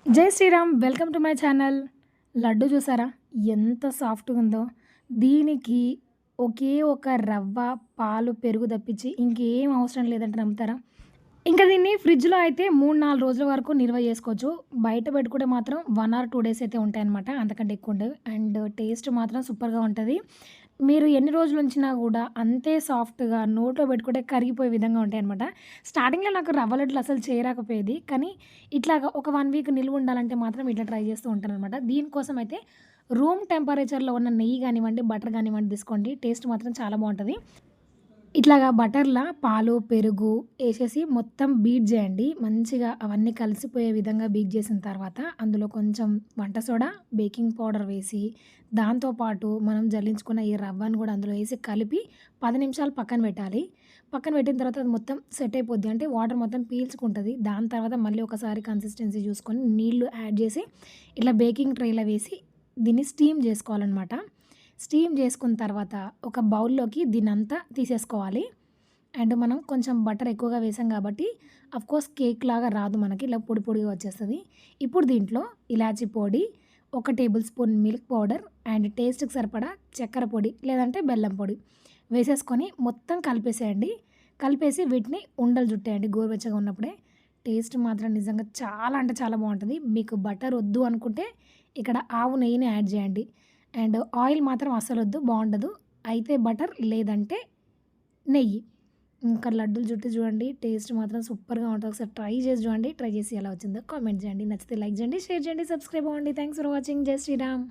జై Shriram welcome to my channel. Laddu చూసారా ఎంత సాఫ్ట్‌గా ఉందో. దీనికి ఒకే ఒక రవ్వ, పాలు, పెరుగు తప్పించి ఇంకేం అవసరం లేదంటే నమ్ముతారా? ఇంకా దీన్ని ఫ్రిడ్జ్‌లో అయితే 3, 4 రోజుల వరకు నిల్వ చేసుకోవచ్చు. బయట పెట్టుకుంటే మాత్రం 1 ఆర్ 2 డేస్ అయితే ఉంటాయన్నమాట. అంతకంటే ఎక్కువ ఉండవు. అండ్ టేస్ట్ మాత్రం సూపర్‌గా ఉంటది. మీరు ఎన్ని రోజులు ఉంచినా గూడా అంతే సాఫ్ట్‌గా నోట్లో పెట్టుకుంటే కరిగిపోయే విధంగా ఉంటాయన్నమాట. స్టార్టింగ్‌లో నాకు రవ్వ లడ్డులు అసలు చేయరాకపోయేది. కానీ ఇట్లాగా ఒక 1 వీక్ నిల్వ ఉండాలంటే మాత్రం ఇట్లా ట్రై చేస్తూ ఉంటానన్నమాట. దీనికోసం అయితే రూమ్ టెంపరేచర్‌లో ఉన్న నెయ్యి గానివ్వండి, బటర్ గానివ్వండి తీసుకోండి. టేస్ట్ మాత్రం చాలా బావుంటది. ఇట్లాగా బటర్‌లా పాలు, పెరుగు ఏసేసి మొత్తం బీట్ జేయండి. మంచిగా అవన్నీ కలిసిపోయే విధంగా బీట్ చేసిన తర్వాత, అందులో కొంచెం వంట సోడా, బేకింగ్ పౌడర్ వేసి, దాంతో పాటు మనం జల్లించుకున్న ఈ రవ్వను గూడా అందులో ఏసి కలిపి 10 నిమిషాలు పక్కన పెట్టాలి. పక్కన పెట్టిన తర్వాత అది మొత్తం సెట్ అయిపోద్ది. అంటే వాటర్ మొత్తం పీల్చుకుంటది. దాని తర్వాత మళ్ళీ ఒకసారి కన్సిస్టెన్సీ చూసుకొని నీళ్లు యాడ్ జేసి, ఇట్లా బేకింగ్ ట్రేలో వేసి దీన్ని స్టీమ్ జేసుకోవాలనమాట. స్టీమ్ చేసుకున్న తర్వాత ఒక బౌల్‌లోకి దీన్నంతా తీసేసుకోవాలి. అండ్ మనం కొంచెం బటర్ ఎక్కువగా వేసాం కాబట్టి ఆఫ్‌కోర్స్ కేక్ లాగా రాదు మనకి. ఇలా పొడి పొడిగా వచ్చేస్తది. ఇప్పుడు దీంట్లో ఇలాచీ పొడి, ఒక table spoon milk powder and టేస్ట్‌కి సరిపడా చక్కెర పొడి లేదంటే బెల్లం పొడి వేసేసుకొని మొత్తం కలిపేసేయండి. కలిపేసి వీటిని ఉండలు చుట్టేయండి గోరువెచ్చగా ఉన్నప్పుడే. టేస్ట్ మాత్రం నిజంగా చాలా అంటే చాలా బావుంటది. మీకు బటర్ వద్దు అనుకుంటే ఇక్కడ ఆవు నెయ్యిని యాడ్ చేయండి. అండ్ ఆయిల్ మాత్రం అస్సలొద్దు బావుండదు. అయితే బటర్ లేదంటే నెయ్యి. ఇంకా లడ్డూలు చుట్టి చూడండి. టేస్ట్ మాత్రం సూపర్‌గా ఉంటది. ఒకసారి ట్రై చేసి చూడండి. ట్రై చేసి ఎలా వచ్చిందో కామెంట్ చేయండి. నచ్చితే లైక్ చేయండి, షేర్ చేయండి, సబ్స్క్రైబ్ అవ్వండి. Thanks for watching. జై శ్రీరామ్.